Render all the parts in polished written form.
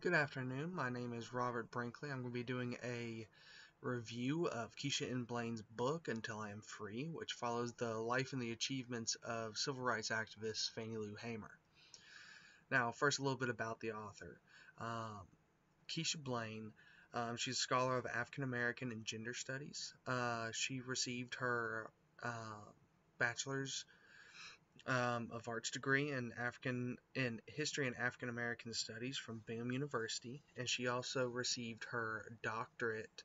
Good afternoon. My name is Robert Brinkley. I'm going to be doing a review of Keisha N. Blaine's book, Until I Am Free, which follows the life and the achievements of civil rights activist Fannie Lou Hamer. Now, first, a little bit about the author. Um, Keisha Blaine, she's a scholar of African American and gender studies. She received her bachelor's of Arts degree in History and African American Studies from Bingham University, and she also received her doctorate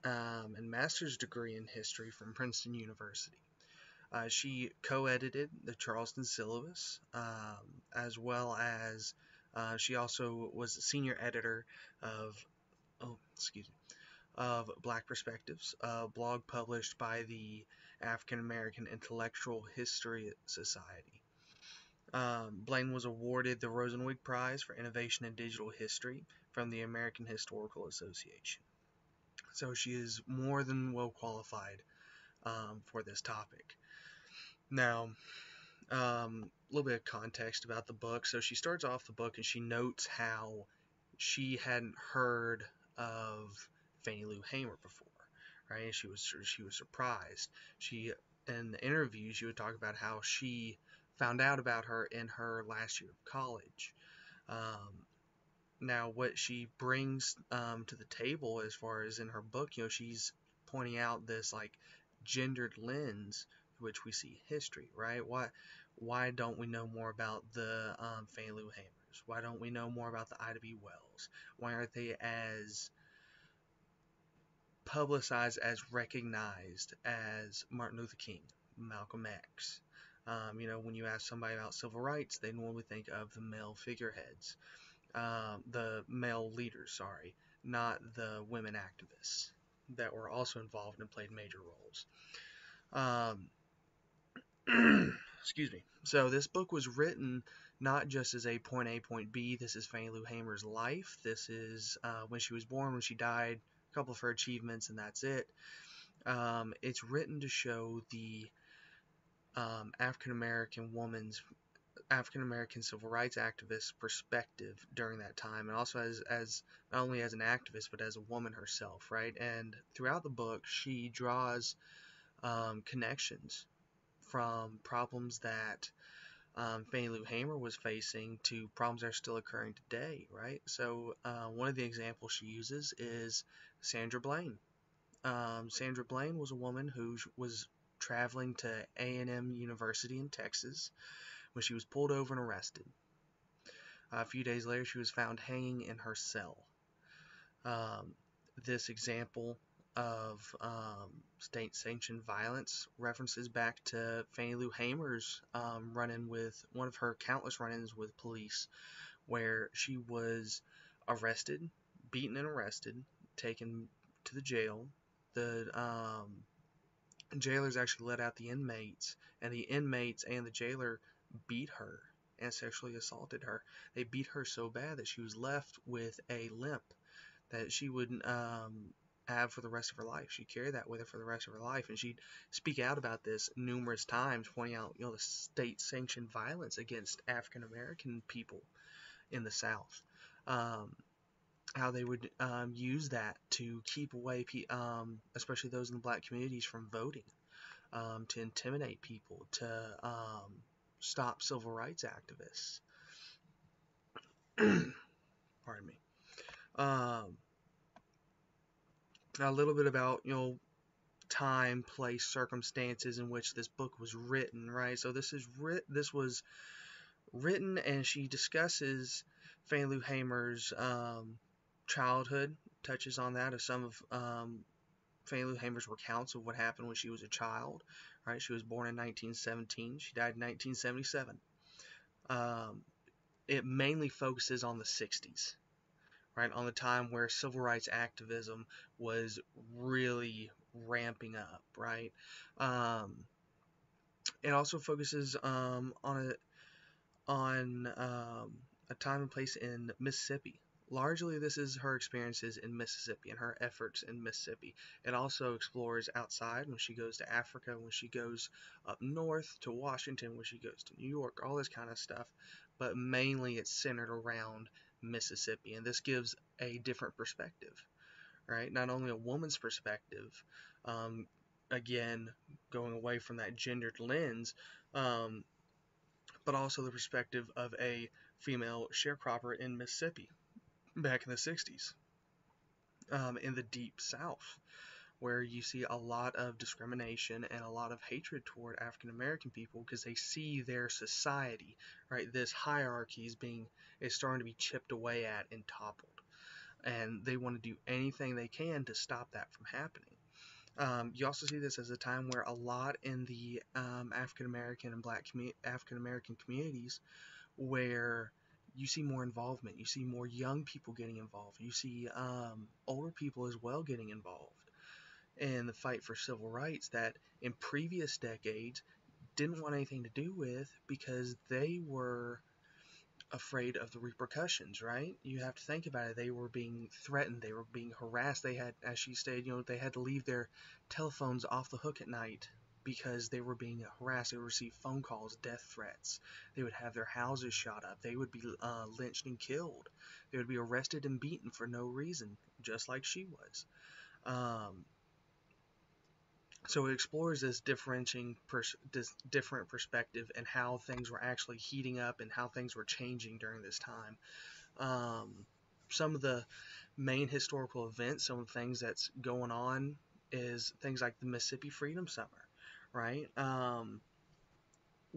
and master's degree in history from Princeton University. She co-edited the Charleston syllabus, as well as she also was a senior editor of of Black Perspectives, a blog published by the African American Intellectual History Society. Blaine was awarded the Rosenwig Prize for Innovation in Digital History from the American Historical Association. So she is more than well qualified for this topic. Now, a little bit of context about the book. So she starts off the book and she notes how she hadn't heard of Fannie Lou Hamer before, right? She was surprised. In the interview she would talk about how she found out about her in her last year of college. Now, what she brings to the table, as far as in her book, she's pointing out this like gendered lens through which we see history, right? Why don't we know more about the Fannie Lou Hamers? Why don't we know more about the Ida B. Wells? Why aren't they as publicized, as recognized as Martin Luther King, Malcolm X? When you ask somebody about civil rights, they normally think of the male figureheads, the male leaders, sorry, not the women activists that were also involved and played major roles. Excuse me. So this book was written not just as a point A, point B. This is Fannie Lou Hamer's life. This is when she was born, when she died, a couple of her achievements, and that's it. It's written to show the African American civil rights activist perspective during that time, and also as not only as an activist but as a woman herself, right? And throughout the book, she draws connections from problems that Fannie Lou Hamer was facing to problems that are still occurring today, right? So one of the examples she uses is Sandra Blaine. Sandra Blaine was a woman who was traveling to A&M University in Texas when she was pulled over and arrested. A few days later, she was found hanging in her cell. This example of state-sanctioned violence references back to Fannie Lou Hamer's run-in with one of her countless run-ins with police, where she was arrested, beaten and arrested, taken to the jail. The jailers actually let out the inmates, and the inmates and the jailer beat her and sexually assaulted her. They beat her so bad that she was left with a limp that she would have for the rest of her life. She'd carry that with her for the rest of her life, and she'd speak out about this numerous times, pointing out the state-sanctioned violence against African American people in the South. How they would use that to keep away, especially those in the black communities, from voting, to intimidate people, to stop civil rights activists. Pardon me. A little bit about time, place, circumstances in which this book was written, right? So this was written, and she discusses Fannie Lou Hamer's childhood, touches on that, of some of Fannie Lou Hamer's recounts of what happened when she was a child, right? She was born in 1917. She died in 1977. It mainly focuses on the 60s, right? On the time where civil rights activism was really ramping up, right? It also focuses on a time and place in Mississippi. Largely, this is her experiences in Mississippi and her efforts in Mississippi. It also explores outside, when she goes to Africa, when she goes up north to Washington, when she goes to New York, all this kind of stuff. But mainly it's centered around Mississippi, and this gives a different perspective, right? Not only a woman's perspective, um, again, going away from that gendered lens, um, but also the perspective of a female sharecropper in Mississippi back in the 60s, in the deep South, where you see a lot of discrimination and a lot of hatred toward African American people because they see their society, right? This hierarchy is starting to be chipped away at and toppled, and they want to do anything they can to stop that from happening. You also see this as a time where a lot in the African American and Black African American communities, where you see more involvement, you see more young people getting involved, you see older people as well getting involved in the fight for civil rights that in previous decades didn't want anything to do with because they were afraid of the repercussions, right? You have to think about it. They were being threatened, they were being harassed. They had, as she stated, they had to leave their telephones off the hook at night because they were being harassed. They would receive phone calls, death threats. They would have their houses shot up. They would be lynched and killed. They would be arrested and beaten for no reason, just like she was. So it explores this different perspective and how things were actually heating up and how things were changing during this time. Some of the main historical events, some of the things that's going on is things like the Mississippi Freedom Summer, right?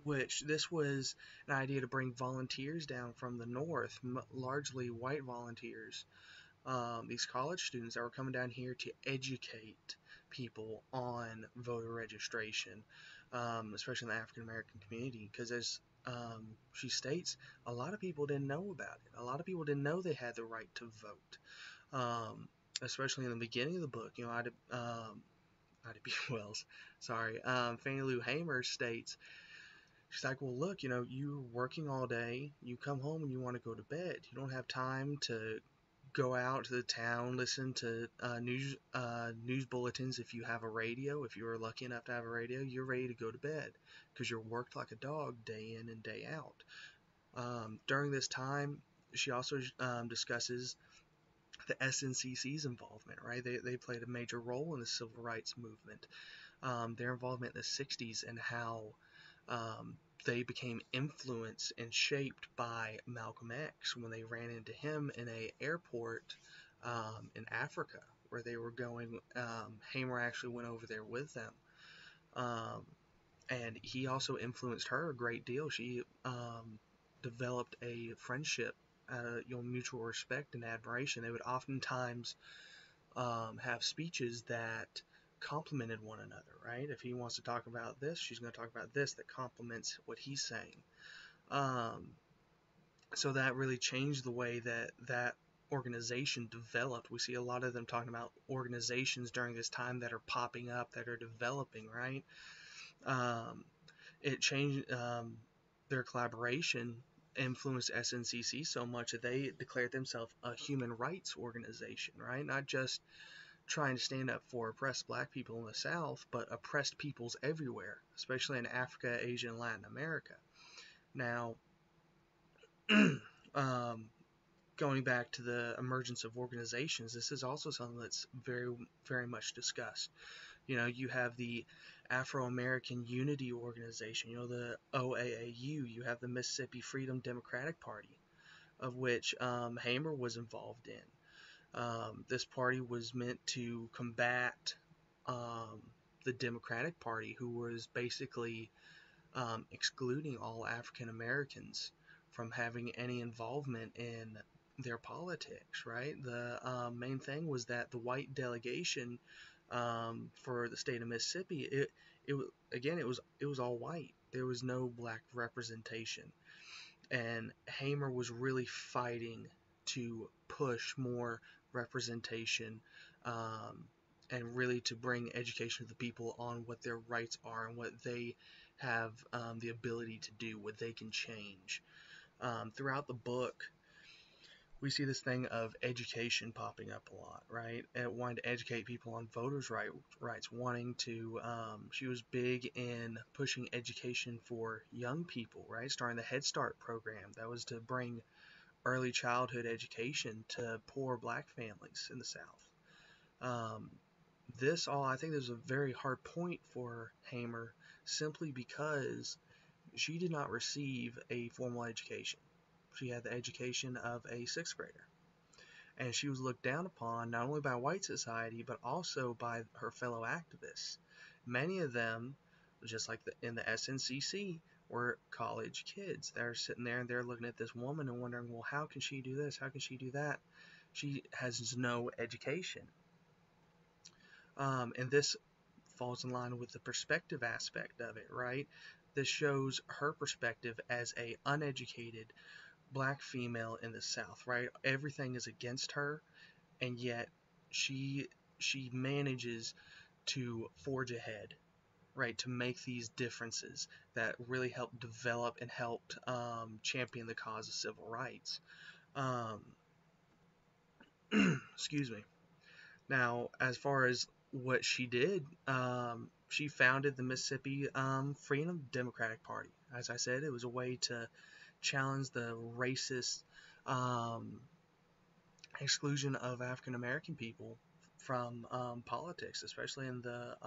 Which this was an idea to bring volunteers down from the north, largely white volunteers, these college students that were coming down here to educate people on voter registration, especially in the African American community, because as she states, a lot of people didn't know about it. A lot of people didn't know they had the right to vote, especially in the beginning of the book. Ida B. Wells, sorry, Fannie Lou Hamer states, she's like, well, look, you're working all day, you come home and you want to go to bed. You don't have time to go out to the town, listen to news bulletins. If you have a radio, if you were lucky enough to have a radio, you're ready to go to bed because you're worked like a dog day in and day out. During this time, she also discusses the SNCC's involvement, right? They played a major role in the civil rights movement. Their involvement in the 60s and how they became influenced and shaped by Malcolm X when they ran into him in a airport in Africa where they were going. Hamer actually went over there with them, and he also influenced her a great deal. She developed a friendship, mutual respect and admiration. They would oftentimes have speeches that complemented one another, right? If he wants to talk about this, she's going to talk about this that complements what he's saying. So that really changed the way that organization developed. We see a lot of them talking about organizations during this time that are popping up, that are developing, right? It changed their collaboration influenced SNCC so much that they declared themselves a human rights organization, right? Not just trying to stand up for oppressed black people in the South, but oppressed peoples everywhere, especially in Africa, Asia, and Latin America. Now, going back to the emergence of organizations, this is also something that's very, very much discussed. You have the Afro-American Unity Organization, the OAAU, you have the Mississippi Freedom Democratic Party, of which Hamer was involved in. This party was meant to combat the Democratic Party, who was basically excluding all African Americans from having any involvement in their politics, right? The main thing was that the white delegation for the state of Mississippi, it was all white. There was no black representation, and Hamer was really fighting to push more representation, and really to bring education to the people on what their rights are and what they have the ability to do, what they can change. Throughout the book, we see this thing of education popping up a lot, right? And wanting to educate people on voters' rights, wanting to, she was big in pushing education for young people, right? Starting the Head Start program. That was to bring early childhood education to poor black families in the South. Um, I think, this is a very hard point for Hamer simply because she did not receive a formal education. She had the education of a sixth grader. And she was looked down upon not only by white society, but also by her fellow activists. Many of them, just like in the SNCC, were college kids. They're sitting there and they're looking at this woman and wondering, well, how can she do this? How can she do that? She has no education. And this falls in line with the perspective aspect of it, right? This shows her perspective as a uneducated black female in the South, right? Everything is against her, and yet she she manages to forge ahead, right? To make these differences that really help develop and helped champion the cause of civil rights. Um, excuse me. Now, as far as what she did, she founded the Mississippi Freedom Democratic Party. As I said, it was a way to challenge the racist um, exclusion of African American people from politics, especially in the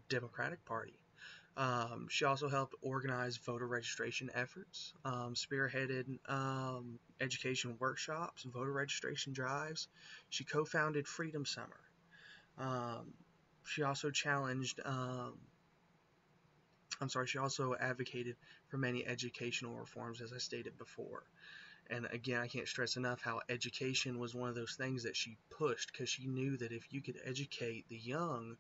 Democratic Party. She also helped organize voter registration efforts, spearheaded education workshops, voter registration drives. She co-founded Freedom Summer. Um, she also challenged, she also advocated for many educational reforms, as I stated before. And again, I can't stress enough how education was one of those things that she pushed, because she knew that if you could educate the young,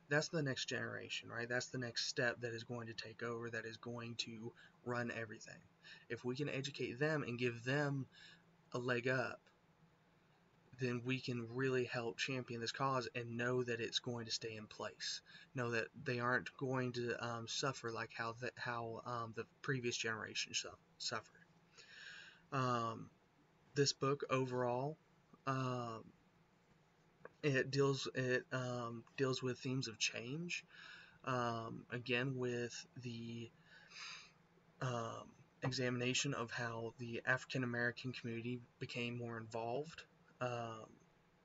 that's the next generation, right? That's the next step that is going to take over, that is going to run everything. If we can educate them and give them a leg up, then we can really help champion this cause and know that it's going to stay in place. Know that they aren't going to suffer like how the previous generation suffered. Um, this book overall, um, it deals with themes of change. Again, with the um, examination of how the African American community became more involved. Um,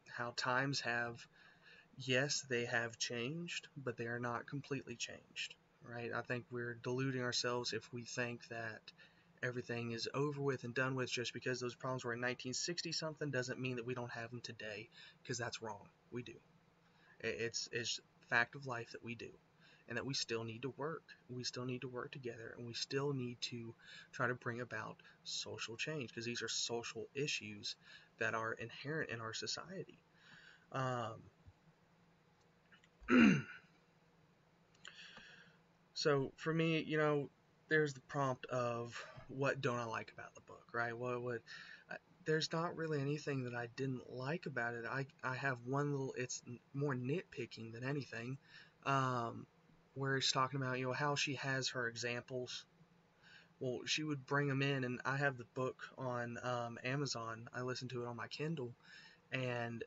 how times have, yes, they have changed, but they are not completely changed, right? I think we're deluding ourselves if we think that everything is over with and done with just because those problems were in 1960 something doesn't mean that we don't have them today, because that's wrong. We do. It's fact of life that we do, and that we still need to work. We still need to work together, and we still need to try to bring about social change, because these are social issues that are inherent in our society. Um, So for me, there's the prompt of what don't I like about the book, right? There's not really anything that I didn't like about it. I have one little, it's more nitpicking than anything, um, where it's talking about, how she has her examples. Well, she would bring them in, and I have the book on Amazon. I listened to it on my Kindle, and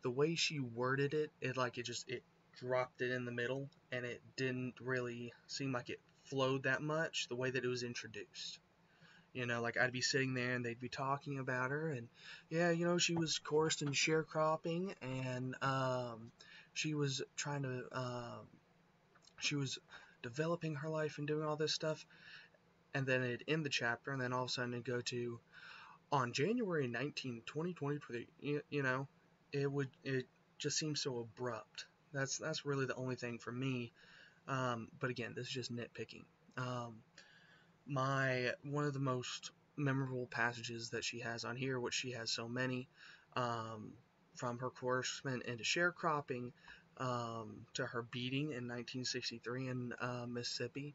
the way she worded it, it dropped it in the middle, and it didn't really seem like it flowed that much the way that it was introduced. Like I'd be sitting there and they'd be talking about her, and yeah, she was coursed in sharecropping, and she was trying to, she was developing her life and doing all this stuff, and then it'd end the chapter, and then all of a sudden it'd go to on January 19, 2023, it just seems so abrupt. That's really the only thing for me. But again, this is just nitpicking. My One of the most memorable passages that she has on here, which she has so many, um, from her coercement into sharecropping, to her beating in 1963 in Mississippi.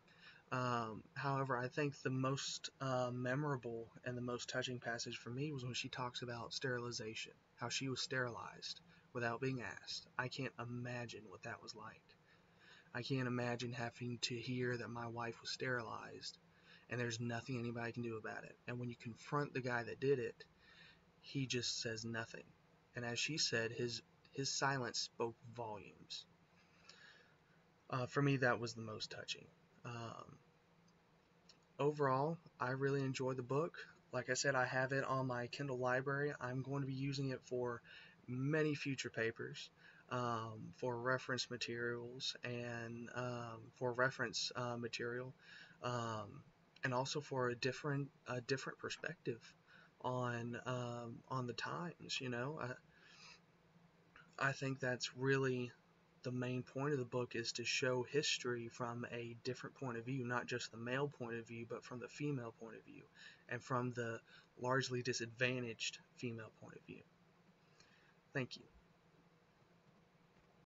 However, I think the most memorable and the most touching passage for me was when she talks about sterilization, how she was sterilized without being asked. I can't imagine what that was like. I can't imagine having to hear that my wife was sterilized and there's nothing anybody can do about it. And when you confront the guy that did it, he just says nothing. And as she said, his silence spoke volumes. For me, that was the most touching. Um, Overall, I really enjoy the book. Like I said, I have it on my Kindle library. I'm going to be using it for many future papers, for reference materials and for reference material, um, and also for a different perspective on the times. I think that's really the main point of the book, is to show history from a different point of view, not just the male point of view, but from the female point of view, and from the largely disadvantaged female point of view. Thank you.